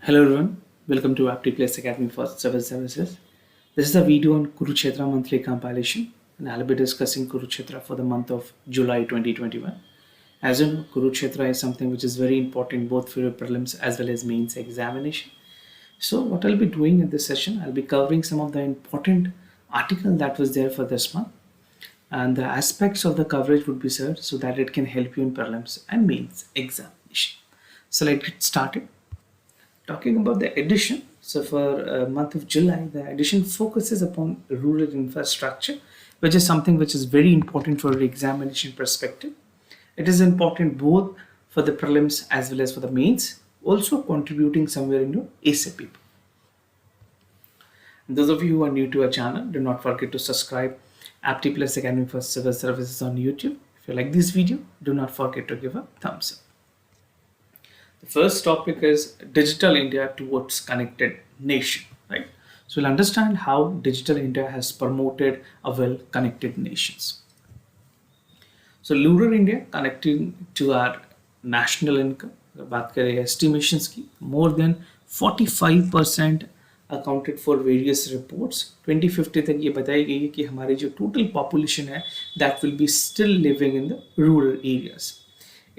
Hello everyone, welcome to AptiPlace Academy for Civil Services. This is a video on Kurukshetra monthly compilation, and I'll be discussing Kurukshetra for the month of July 2021. As you know, Kurukshetra is something which is very important both for your prelims as well as mains examination. So what I'll be doing in this session, I'll be covering some of the important article that was there for this month, and the aspects of the coverage would be served so that it can help you in prelims and mains examination. So let's get started. Talking about the edition, so for month of July, the edition focuses upon rural infrastructure, which is something which is very important for the examination perspective. It is important both for the prelims as well as for the mains, also contributing somewhere in your essay paper. Those of you who are new to our channel, do not forget to subscribe Apti Plus Academy for Civil Services on YouTube. If you like this video, do not forget to give a thumbs up. The first topic is Digital India towards Connected Nation, right? So we'll understand how Digital India has promoted a well-connected nations. So rural India connecting to our national income, बात करें estimations की, more than 45% accounted for various reports. 2050 तक ये बताई गई है कि हमारी जो total population है that will be still living in the rural areas.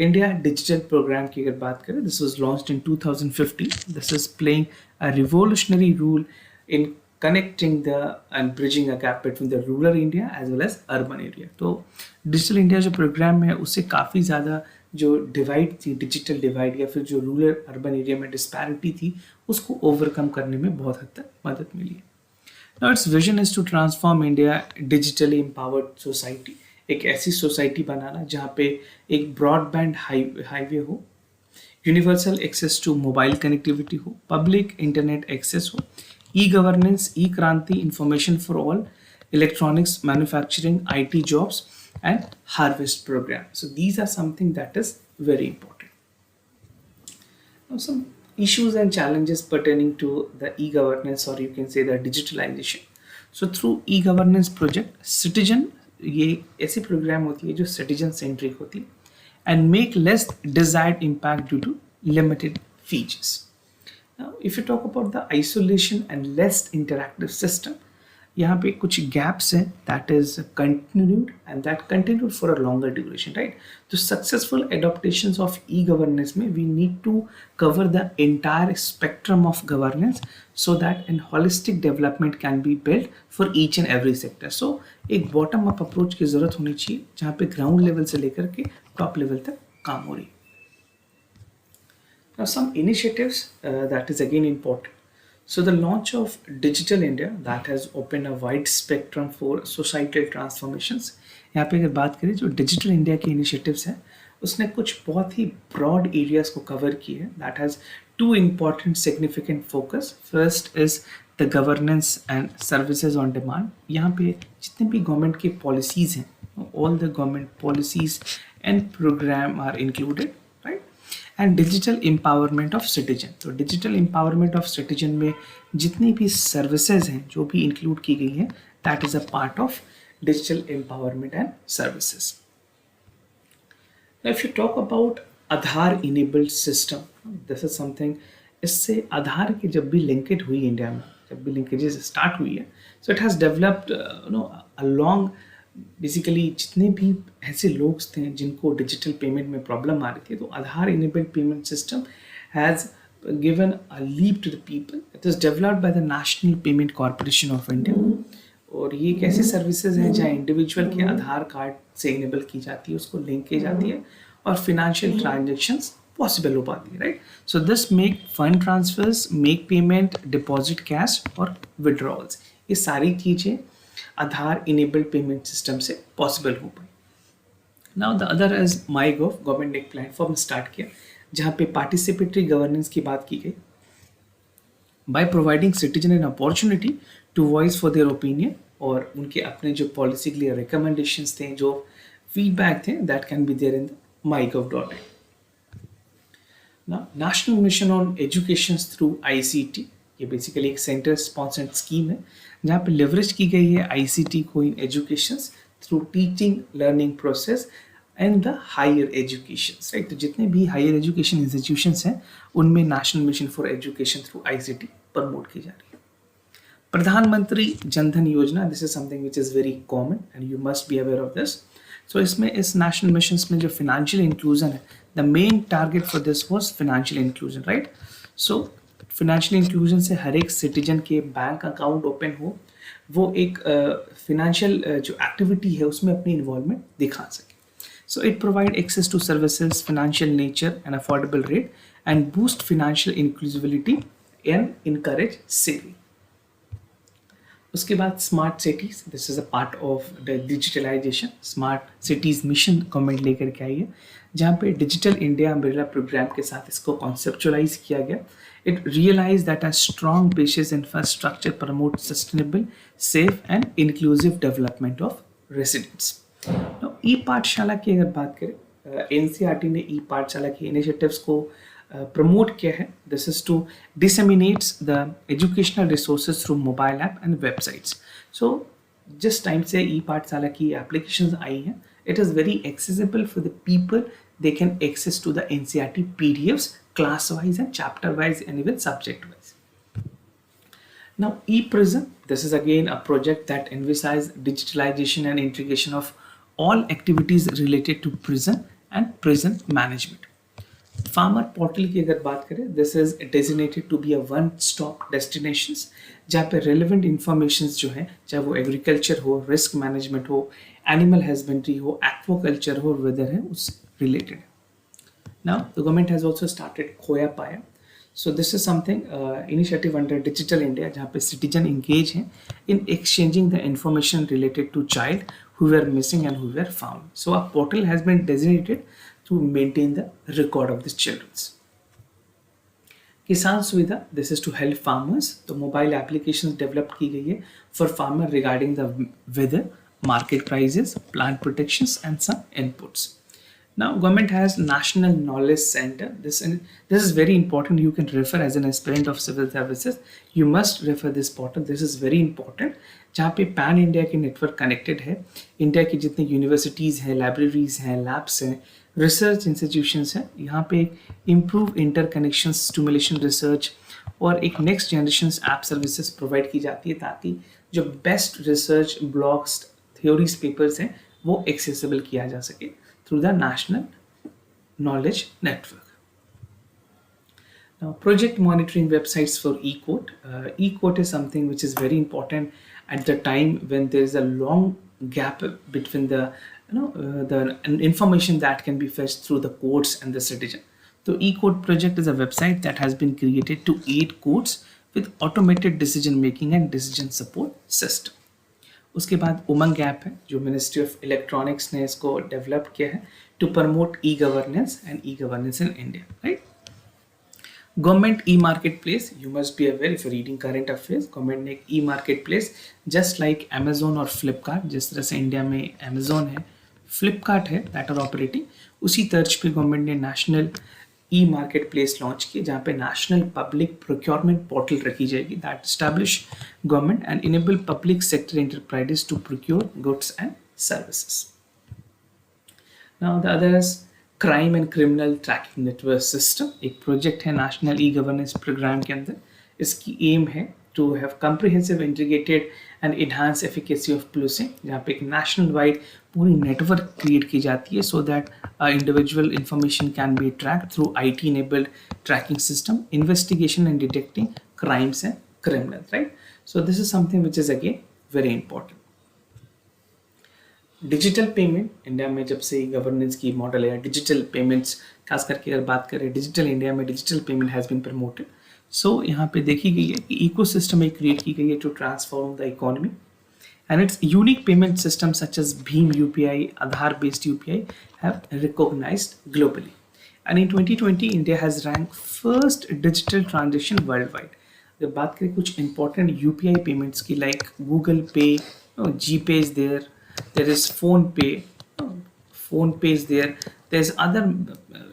India Digital Program की अगर बात करें, this was launched in 2015. This is playing a revolutionary role in connecting the and bridging a gap between the rural India as well as urban area. तो digital India जो programme है उससे काफ़ी ज़्यादा जो डिवाइड थी, डिजिटल डिवाइड या फिर जो रूरल अर्बन एरिया में डिस्पैरिटी थी, उसको ओवरकम करने में बहुत हद तक मदद मिली है. Now its vision is to transform India digitally empowered society. एक ऐसी सोसाइटी बनाना जहाँ पे एक ब्रॉडबैंड हाईवे हो, universal access to mobile connectivity हो, पब्लिक इंटरनेट एक्सेस हो, e governance, e Kranti, information for all, electronics, manufacturing, IT jobs and harvest program. So these are something that is very important. Now some issues and challenges pertaining to the e-governance, or you can say the digitalization. So through e-governance project, citizen, ये ऐसी programme होती है जो citizen centric होती है and make less desired impact due to limited features. Now, if you talk about the isolation and less interactive system, यहाँ पे कुछ gaps हैं that is continued and that continued for a longer duration, right? तो successful adaptations of e-governance में we need to cover the entire spectrum of governance so that an holistic development can be built for each and every sector. So एक bottom up approach की ज़रूरत होनी चाहिए जहाँ पे ground level से लेकर के top level तक काम हो रही. Now some initiatives that is again important. So the launch of Digital India that has opened a wide spectrum for societal transformations. यहाँ पे अगर बात करें जो डिजिटल इंडिया के इनिशिएटिव्स हैं उसने कुछ बहुत ही ब्रॉड एरियाज को कवर किए हैं. That has two important significant focus. First is the governance and services on demand. यहाँ पे जितने भी गवर्नमेंट की पॉलिसीज़ हैं, all the government policies and program are included, and digital empowerment of citizen. तो डिजिटल एम्पावरमेंट ऑफ सिटीजन में जितनी भी सर्विसेज हैं जो भी इंक्लूड की गई हैं, that is a part of digital empowerment and services. If you talk about Aadhaar enabled system, this is something, इससे आधार की जब भी लिंकेज हुई इंडिया में, जब भी लिंकेजेस स्टार्ट हुई है, so it has developed along basically जितने भी ऐसे लोग थे जिनको डिजिटल पेमेंट में प्रॉब्लम आ रही थी, तो Aadhaar enabled payment system has given a leap to the people. It is developed by the national payment corporation of India. और ये एक ऐसी सर्विसेज है जहाँ इंडिविजुअल के आधार कार्ड से इनेबल की जाती है, उसको लिंक की जाती है और फिनेंशियल ट्रांजेक्शंस पॉसिबल हो पाती है, right? So this make fund transfers, make payment, deposit cash और विड्रॉल्स, ये सारी चीज़ें आधार इनेबल्ड पेमेंट सिस्टम से पॉसिबल हो पाई. Now the other is my gov. Government ने एक प्लेटफॉर्म स्टार्ट किया जहाँ पे पार्टिसिपेटरी गवर्नेंस की बात की गई. By providing citizen an opportunity to voice for their opinion, और उनके अपने जो पॉलिसी के लिए रिकमेंडेशंस थे, जो फीडबैक थे, that can be there in the mygov.in. Now national mission on education through ICT, ये बेसिकली एक सेंटर स्पॉन्सर्ड स्कीम है जहाँ पे लेवरेज की गई है ICT को in education through teaching learning process and the higher education, right. तो जितने भी हायर एजुकेशन इंस्टीट्यूशंस हैं उनमें national mission for education through ICT promote की जा रही है। Pradhan Mantri Jan Dhan Yojana, this is something which is very common and you must be aware of this. So इसमें इस नेशनल मिशन में जो फिनेंशियल इंक्लूजन है, the main target for this was financial inclusion, right. So financial inclusion से हर एक citizen के bank account open हो, वो एक फिनेंशियल जो एक्टिविटी है उसमें अपनी इन्वॉल्वमेंट दिखा सके। So it provide access to services, financial nature and affordable rate, and boost financial inclusivity and encourage saving. उसके बाद smart cities, this is a part of the digitalisation. Smart cities mission government लेकर के आई है, जहाँ पे digital India umbrella programme के साथ इसको कॉन्सेप्चुअलाइज किया गया। It realize that a strong basis infrastructure promote sustainable, safe and inclusive development of residents. E Pathshala की अगर बात करें, एनसीईआरटी ने ई पाठशाला के इनिशिएटिव्स को प्रमोट किया है। This is to disseminates the educational resources through mobile app and websites. So जिस टाइम से ई पाठशाला की एप्लीकेशंस आई हैं, it is very accessible for the people, they can access to the NCERT PDFs class wise and chapter wise and even subject wise. Now, ePrison, this is again a project that emphasizes digitalization and integration of all activities related to prison and prison management. Farmer portal की अगर बात करें, this is designated to be a one stop destinations, जहाँ पे relevant information जो है, चाहे वो एग्रीकल्चर हो, रिस्क मैनेजमेंट हो, एनिमल हस्बेंड्री हो, एक्वाकल्चर हो, वेदर है, उस related. Now the government has also started खोया पाया। So this is something initiative under Digital India, जहाँ पे citizen engage हैं in exchanging the information related to child who were missing and who were found. So a portal has been designated to maintain the record of these children. किसान सुविधा, this is to help farmers. तो mobile applications developed की गई है for farmer regarding the weather, market prices, plant protections and some inputs. Now government has National Knowledge Center. This is very important. You can refer as an aspirant of civil services. You must refer this portal. This is very important. जहाँ पे pan India के network connected है, India की जितनी universities हैं, libraries हैं, labs हैं, research institutions हैं, यहाँ पे improve inter connection, stimulation research और एक next generation app services provide की जाती है, ताकि जो best research blogs, theories, papers हैं वो एक्सेसिबल किया जा सके through the National Knowledge Network. Now, project monitoring websites for eCourt. eCourt is something which is very important at the time when there is a long gap between the the information that can be fetched through the courts and the citizen. So eCourt project is a website that has been created to aid courts with automated decision making and decision support system. उसके बाद उमंग app है, जो ministry of electronics ने इसको develop किया है to promote e governance and e governance in India, right. Government e market place, you must be aware if reading current affairs, government ने एक e market place just like Amazon और Flipkart, जिस तरह से India में Amazon है, फ्लिपकार्ट है that are operating, उसी तर्ज पे गवर्नमेंट ने national e market place launch की, जहाँ पे नेशनल पब्लिक प्रोक्योरमेंट पोर्टल रखी जाएगी that establish government and enable public sector enterprises to procure goods and services. Now the others, crime and criminal tracking network system, एक project है national e governance program के अंदर। इसकी aim है to have comprehensive integrated and enhanced efficacy of policing, जहाँ पे एक national wide पूरी नेटवर्क क्रिएट की जाती है so that individual information can be tracked through IT enabled tracking system, investigation and detecting crimes and criminal, right. So this is something which is again very important. Digital payment, India में जब से governance की model है digital payments, खास करके अगर बात करें डिजिटल इंडिया में, digital payment has been promoted. सो यहाँ पे देखी गई है कि इकोसिस्टम एक क्रिएट की गई है to transform the economy and its unique payment system such as भीम UPI, Aadhaar based UPI have recognized globally. And in 2020, India has ranked first digital transaction worldwide. अगर बात करें कुछ important UPI payments की, like Google Pay, GPay is there, there is PhonePe is there, there's other,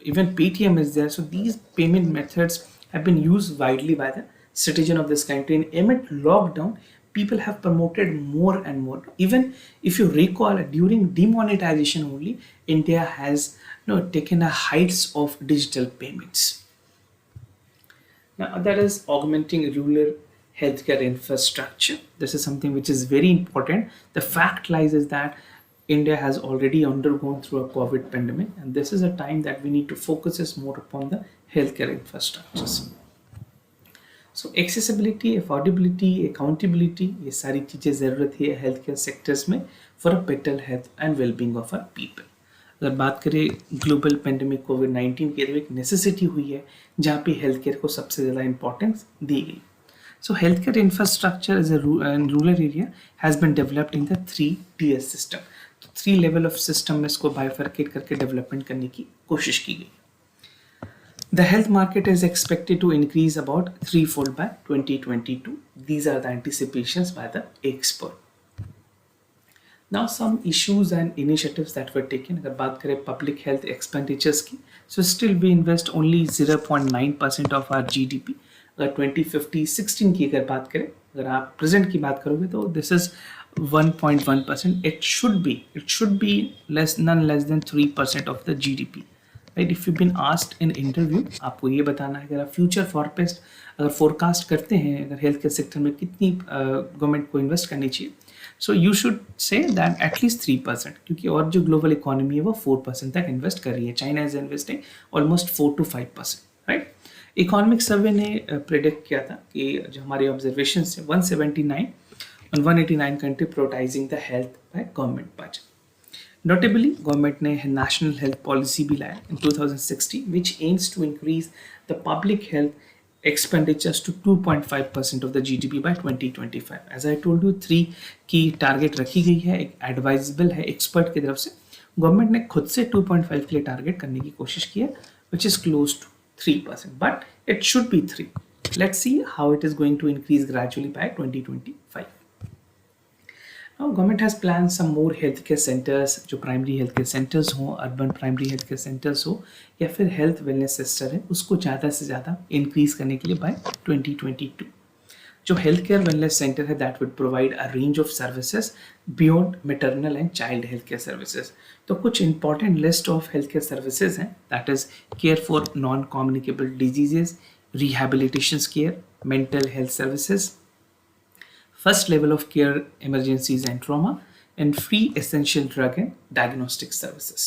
even Paytm is there. So these payment methods have been used widely by the citizen of this country. And amid lockdown, people have promoted more and more. Even if you recall, during demonetization only, India has taken a heights of digital payments. Now, that is augmenting rural healthcare infrastructure. This is something which is very important. The fact lies is that India has already undergone through a COVID pandemic, and this is a time that we need to focus is more upon the healthcare infrastructures. So accessibility, affordability, accountability, ये सारी चीज़ें ज़रूरत है health care sectors में for a better health and wellbeing of our people. अगर बात करें global pandemic कोविड-19 की, तो एक नेसेसिटी हुई है जहाँ पे हेल्थ केयर को सबसे ज़्यादा इंपॉर्टेंस दी गई. So healthcare infrastructure is in rural area has been developed in the 3 tier system. तो 3 level of system में इसको bifurcate करके development करने की कोशिश की गई. The health market is expected to increase about 3-fold by 2022. These are the anticipations by the expert. Now some issues and initiatives that were taken. अगर बात करें public health expenditures की, so still we invest only 0.9% of our GDP. अगर 2015-16 की अगर बात करें, अगर आप present की बात करोगे तो this is 1.1%. It should be none less than 3% of the GDP. Right. If you been asked in interview, आपको ये बताना है अगर आप फ्यूचर फॉरपेस्ट अगर फोरकास्ट करते हैं अगर हेल्थ केयर सेक्टर में कितनी गवर्नमेंट को इन्वेस्ट करनी चाहिए, so you should say that at least 3%, क्योंकि और जो ग्लोबल इकोनॉमी है वो 4% तक इन्वेस्ट कर रही है. China is investing almost 4 to 5%. Right. Economic survey ने प्रेडिक्ट किया था कि जो हमारे ऑब्जर्वेशन है 179 और 189 country prioritising the health by government budget. Notably, government ने national health policy भी लाया in 2016, which aims to increase the public health expenditures to 2.5% of the GDP by 2025. As I told you, 3 की target रखी गई है, एक advisable है expert की तरफ से. गवर्नमेंट ने खुद से 2.5 के लिए टारगेट करने की कोशिश की है, which is close to 3%, but it should be 3. Let's see how it is going to increase gradually by 2025. Now, government has planned some more healthcare centers, जो प्राइमरी हेल्थ केयर सेंटर्स हों, urban primary health care centres हो या फिर health wellness center है, उसको ज़्यादा से ज़्यादा इंक्रीज करने के लिए बाय 2022. जो हेल्थ केयर वेलनेस सेंटर है that would provide a range of services beyond maternal and child health care services. तो कुछ important list of health care services हैं, that is care for non communicable diseases, rehabilitation care, mental health services, first level of care emergencies and trauma, and free essential drug and diagnostic services.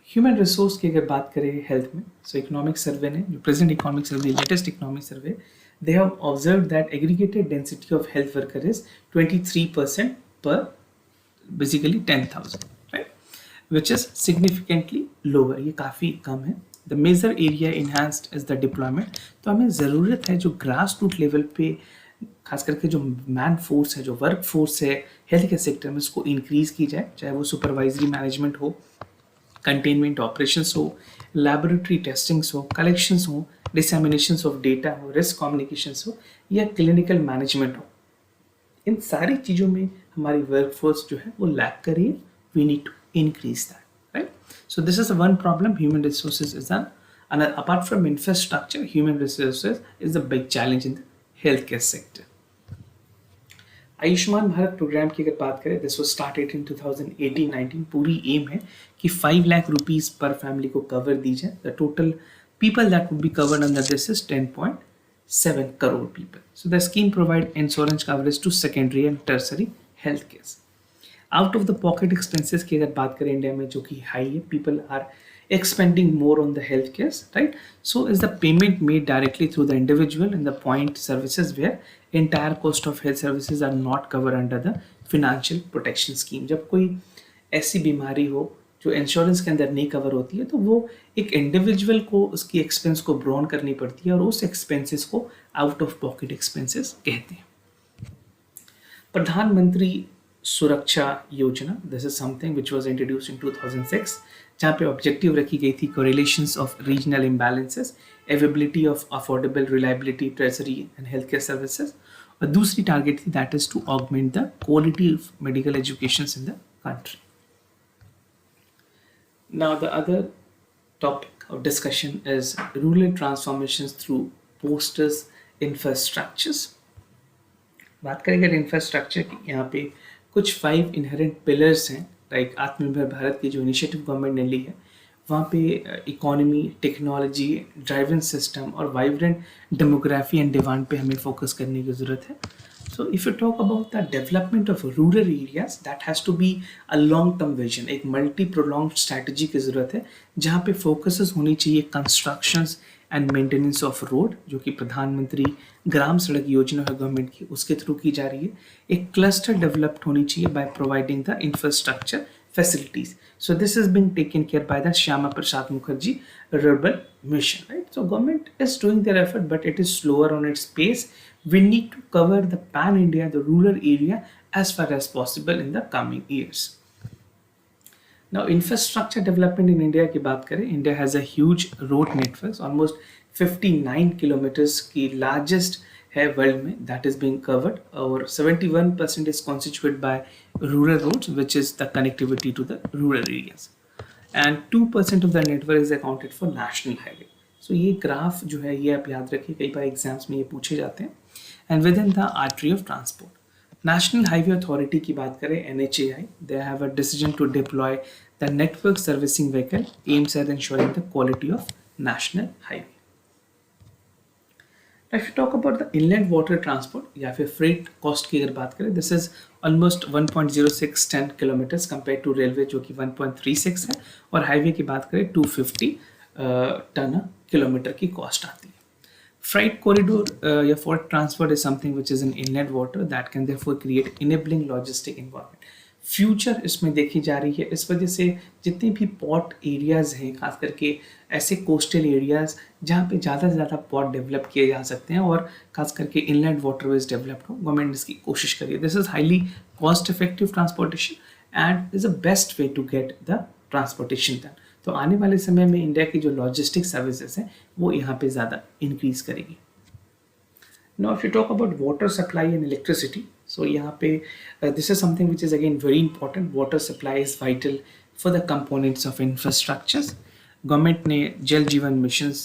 Human resource की अगर बात करें health में, so economic survey ने, जो present economic survey, latest economic survey, they have observed that aggregated density of health worker is 23% per basically 10,000, right? Which is significantly lower. ये काफ़ी कम है. The major area enhanced is the deployment. तो हमें ज़रूरत है जो ग्रास रूट लेवल पे खास करके जो मैन फोर्स है, जो वर्क फोर्स है हेल्थ केयर सेक्टर में, उसको इंक्रीज़ की जाए, चाहे वो सुपरवाइजरी मैनेजमेंट हो, कंटेनमेंट ऑपरेशंस हो, लैबोरेटरी टेस्टिंग्स हो, कलेक्शंस हो, डिसमिनेशंस ऑफ डेटा हो, रिस्क कम्युनिकेशंस हो या क्लिनिकल मैनेजमेंट हो. इन सारी चीज़ों में हमारी वर्क फोर्स जो है वो लैक कर रही है. We need to increase that. Right? So this is one problem. Human resources is another. Apart from infrastructure, human resources is a big challenge in the healthcare sector. Ayushman Bharat program की अगर बात करें, this was started in 2018-19. पूरी M है कि 5 lakh rupees पर family को cover the जाए. The total people that would be covered under this is 10.7 crore people. So the scheme provide insurance coverage to secondary and tertiary health care. Out of the pocket expenses की अगर बात करें India में, जो कि high है, people are expending more on the health care, right. So is the payment made directly through the individual in the point services where entire cost of health services are not cover under the financial protection scheme. जब कोई ऐसी बीमारी हो जो insurance के अंदर नहीं cover होती है, तो वो एक इंडिविजुअल को उसकी एक्सपेंस को ब्रोन करनी पड़ती है और उस एक्सपेंसेस को आउट ऑफ पॉकेट एक्सपेंसेस कहते हैं. Pradhan Mantri Suraksha Yojana, this is something which was introduced in 2006, जहाँ पे ऑब्जेक्टिव रखी गई थी correlations of regional imbalances, availability of affordable, reliability, treasury and health care services. और दूसरी टारगेट थी that is to augment the quality of medical education in the country. Now the other topic of discussion is rural transformation through posters infrastructures. बात करें अगर infrastructure की, यहाँ पे कुछ 5 इनहेरेंट पिलर्स हैं, लाइक आत्मनिर्भर भारत की जो इनिशिएटिव गवर्नमेंट ने ली है, वहाँ पे इकोनॉमी, टेक्नोलॉजी, ड्राइविंग सिस्टम और वाइब्रेंट डेमोग्राफी एंड डिमांड पे हमें फोकस करने की ज़रूरत है. So if you talk about the development of rural areas, that has to be a long term vision, एक multi prolonged strategy की ज़रूरत है, जहाँ पे focuses होनी चाहिए constructions and maintenance of road, जो कि प्रधानमंत्री ग्राम सड़क योजना है गवर्नमेंट की, उसके थ्रू की जा रही है. एक क्लस्टर डेवलप्ड होनी चाहिए by providing the infrastructure facilities. So this is being taken care by the Shyama Prasad Mukherjee Rural Mission, right? So government is doing their effort, but it is slower on its pace. We need to cover the pan India, the rural area, as far as possible in the coming years. Now, infrastructure development in India की बात करें, India has a huge road network, almost 59 kilometers की largest है world में, that is being covered, और 71% is constituted by rural roads, which is the connectivity to the rural areas, and 2% of the network is accounted for national highway. So ये graph जो है ये आप याद रखिए, कई बार एग्जाम्स में ये पूछे जाते हैं. And within the artery of transport, national highway authority की बात करें, NHAI, they have a decision to deploy the network servicing vehicle aims at ensuring the quality of national highway. If you talk about the inland water transport या फिर freight cost की अगर बात करें, this is almost 1.0610 kilometers compared to railway जो कि 1.36 है, और हाईवे की बात करें 250 टन किलोमीटर की कॉस्ट आती है. Freight corridor या freight transport is something which is in inland water that can therefore create enabling logistic environment. Future इसमें देखी जा रही है, इस वजह से जितने भी पोर्ट एरियाज हैं, खास करके ऐसे कोस्टल एरियाज जहाँ पे ज़्यादा से ज़्यादा पोर्ट डेवलप किए जा सकते हैं और खास करके इनलैंड वाटरवेज डेवलप्ड हो, गवर्नमेंट इसकी कोशिश करिए. This is highly cost effective transportation and is a best way to get the transportation done. तो आने वाले समय में इंडिया की जो लॉजिस्टिक सर्विसेज हैं वो यहाँ पे ज़्यादा इंक्रीज करेगी. Now, if you talk about water supply and electricity, so यहाँ पे this is something which is again very important. Water supply is vital for the components of infrastructures. Government ने जल जीवन missions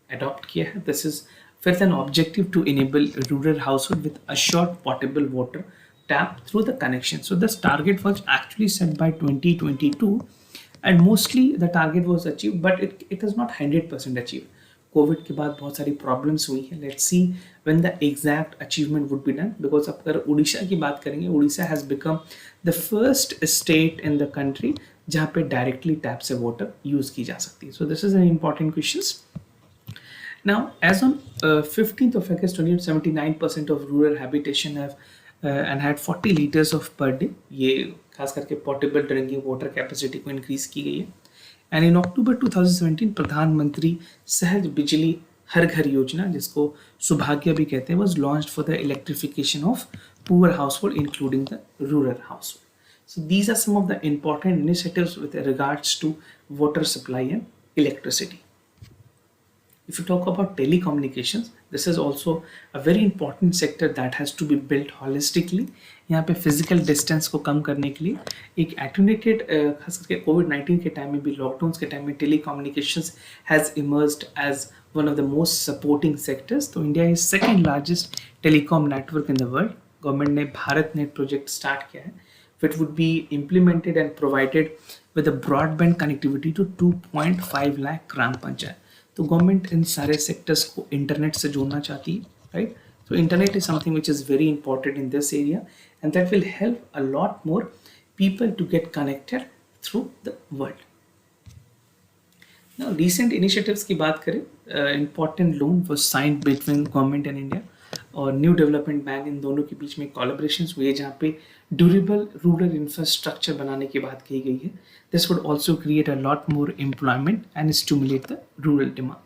adopt किया है. This is with an objective to enable rural household with assured potable water tap through the connection. So this target was actually set by 2022, and mostly the target was achieved, but it is not 100% achieved. Covid के बाद बहुत सारी problems हुई हैं. Let's see when the exact achievement would be done, because अब अगर उड़ीसा की बात करेंगे, Orissa has become the first state in the country जहाँ पे डायरेक्टली टैप से वाटर यूज़ की जा सकती है. So this is an important question. Now, as on 15th of August 2079% of rural habitation have and had 40 liters of per day. ये खास करके पोर्टेबल ड्रिंकिंग वाटर कैपेसिटी को इंक्रीज की गई है. एंड इन अक्टूबर 2017 प्रधानमंत्री सहज बिजली हर घर योजना, जिसको सौभाग्य भी कहते हैं, was launched for the electrification of poor household including the rural household. So these are some of the important initiatives with regards to water supply and electricity. If you talk about telecommunications, this is also a very important sector that has to be built holistically. यहाँ पे physical distance को कम करने के लिए एक attenuated, खास करके कोविड-19 के टाइम में भी, लॉकडाउन के टाइम में telecommunications has emerged as one of the most supporting sectors. तो India is second largest telecom network in the world. Government ने भारत नेट प्रोजेक्ट स्टार्ट किया है, which would be implemented and provided with a broadband connectivity to 2.5 lakh gram panchayat. तो government इन सारे sectors को internet से जोड़ना चाहती है, right. So internet is something which is very important in this area, and that will help a lot more people to get connected through the world. Now, recent initiatives की बात करें, important loan was signed between government and India और new development bank, इन दोनों के बीच में collaborations हुए जहाँ पे ड्यूरेबल रूरल इंफ्रास्ट्रक्चर बनाने की बात की गई है. This would also create a lot more employment and stimulate the rural demand.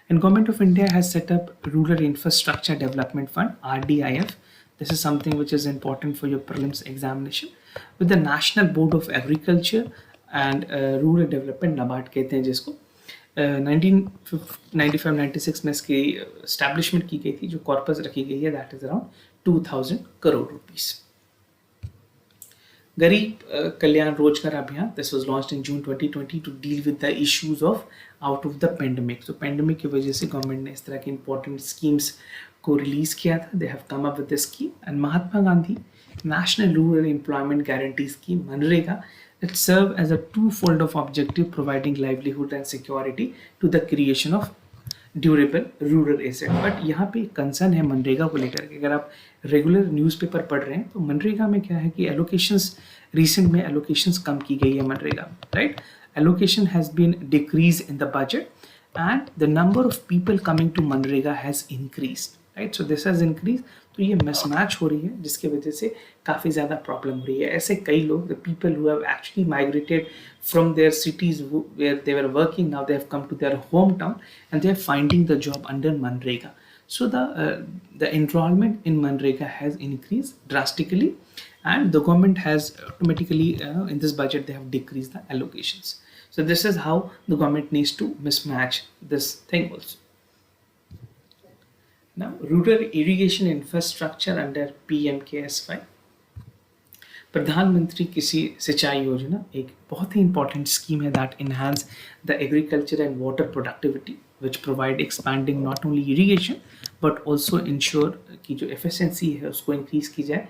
And Government of India has set up Rural Infrastructure Development Fund, RDIF. This is something which is important for your prelims examination. With the National Board of Agriculture and Rural Development, NABARD कहते हैं जिसको, 1995-96 में इसकी establishment की गई थी. जो corpus रखी गई है, that is around 2000 crore rupees. गरीब Kalyan Rozgar Abhiyan, this was launched in June 2020 to deal with the issues of out of the pandemic. तो पेंडेमिक की वजह से गवर्नमेंट ने इस तरह की इंपॉर्टेंट स्कीम्स को रिलीज किया था. They have come up with this scheme. And Mahatma Gandhi national rural employment guarantee scheme MNREGA that serve as a twofold of objective providing livelihood and security to the creation of durable rural asset. But यहाँ पे concern है मनरेगा को लेकर के. अगर आप regular newspaper पढ़ रहे हैं तो मनरेगा में क्या है कि एलोकेशंस रिसेंट में एलोकेशंस कम की गई है मनरेगा में, right. Allocation has been decrease in the budget and the number of people coming to MNREGA has increase, right. So this has increase. तो ये मिसमैच हो रही है जिसकी वजह से काफ़ी ज़्यादा प्रॉब्लम हो रही है. ऐसे कई लोग, the people who have actually migrated from their cities where they were working, now they have come to their hometown and they are finding the job under Manrega. So the enrollment in Manrega has increased drastically, and the government has automatically in this budget they have decreased the allocations. So this is how the government needs to mismatch this thing also. Now, rural irrigation infrastructure under PMKSY. प्रधानमंत्री कृषि सिंचाई योजना एक बहुत ही important scheme है that enhance the agriculture and water productivity which provide expanding not only irrigation but also ensure की जो efficiency है उसको इंक्रीज की जाए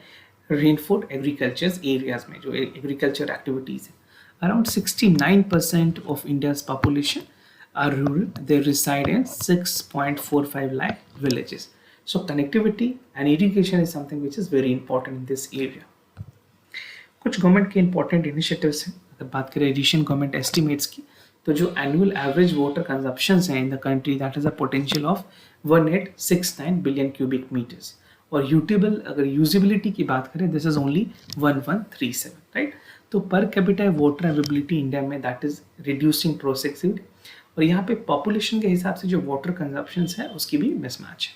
रेनफोर्ड एग्रीकल्चर एरियाज में जो एग्रीकल्चर एक्टिविटीज़ है. Around 69% of India's population are rural. They reside in 6.45 lakh villages. So connectivity and irrigation is something which is very important in this area. कुछ गवर्नमेंट के इंपॉर्टेंट इनिशिएटिव्स हैं. अगर बात करें रीसेंट गवर्नमेंट एस्टिमेट्स की तो जो एनुअल एवरेज वाटर कंजप्शंस हैं in the country that is a potential of 1869 billion cubic meters. और यूटेबल अगर यूजिबिलिटी की बात करें दिस इज ओनली 1137, राइट. तो per capita water availability India में दैट इज रिड्यूसिंग प्रोसेसिवली. और यहाँ पे पॉपुलेशन के हिसाब से जो वाटर कंजप्शंस है उसकी भी मिसमैच है.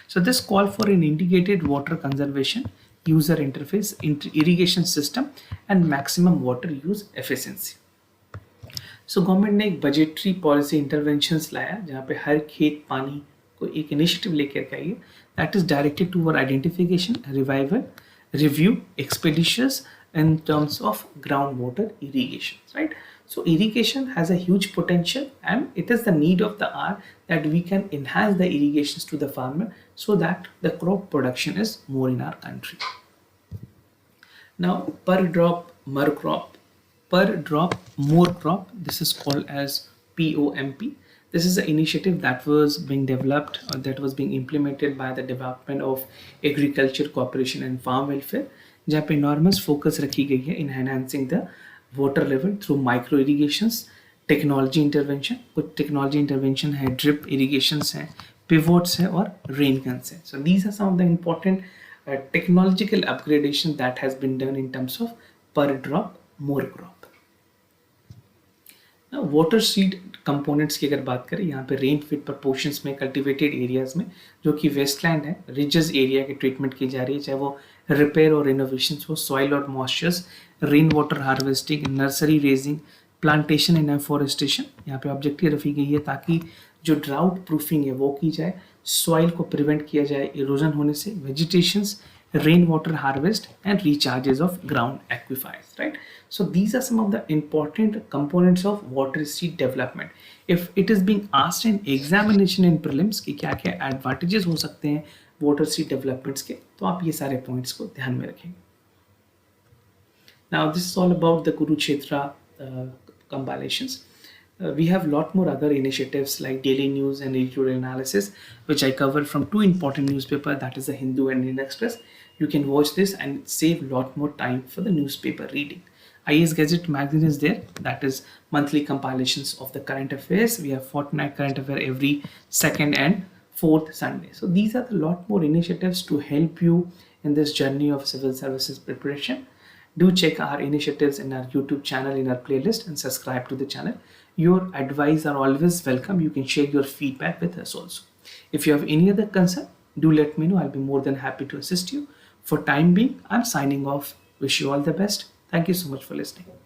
So this call for an integrated water conservation, user interface, irrigation system and maximum water use efficiency. So government ने एक बजटरी पॉलिसी इंटरवेंशंस लाया जहाँ पे हर खेत पानी को एक इनिशिएटिव लेकर के आई है that is directed toward identification, revival, review, expediters in terms of groundwater irrigation, right? So irrigation has a huge potential and it is the need of the hour that we can enhance the irrigations to the farmer so that the crop production is more in our country. Now per drop more crop, per drop more crop, this is called as POMP. This is an initiative that was being developed or that was being implemented by the Department of Agriculture, Cooperation and Farm Welfare, जहाँ पे enormous focus रखी गई है in enhancing the water level through micro irrigations, technology intervention. कुछ technology intervention है, drip irrigations हैं, pivots हैं और रेन गन्स हैं. So these are some of the important technological upgradation that has been done in terms of per drop more crop. Water seed components की अगर बात करें यहाँ पे रेन फिट प्रपोर्शंस में कल्टिवेटेड एरियाज में जो कि वेस्टलैंड है, रिजेस एरिया की ट्रीटमेंट की जा रही है, चाहे वो रिपेयर और रिनोवेशन हो, सॉइल और moistures, rain water harvesting, nursery raising, plantation and afforestation. यहाँ पे ऑब्जेक्टिव रखी गई है ताकि जो ड्राउट प्रूफिंग है वो की जाए, सॉइल को प्रिवेंट किया जाए इरोजन होने से, vegetations, rainwater harvest and recharges of ground aquifers, right? So these are some of the important components of water seed development. If it is being asked in examination in prelims कि क्या क्या advantages हो सकते हैं water seed developments के, तो आप ये सारे points को ध्यान में रखेंगे. Now this is all about the Kurukshetra compilations. We have a lot more other initiatives like daily news and editorial analysis, which I covered from two important newspapers, that is the Hindu and Indian Express. You can watch this and save a lot more time for the newspaper reading. IAS Gazette magazine is there, that is monthly compilations of the current affairs. We have fortnight current affair every second and fourth Sunday. So these are a lot more initiatives to help you in this journey of civil services preparation. Do check our initiatives in our YouTube channel, in our playlist, and subscribe to the channel. Your advice are always welcome. You can share your feedback with us also. If you have any other concern, do let me know. I'll be more than happy to assist you. For time being, I'm signing off. Wish you all the best. Thank you so much for listening.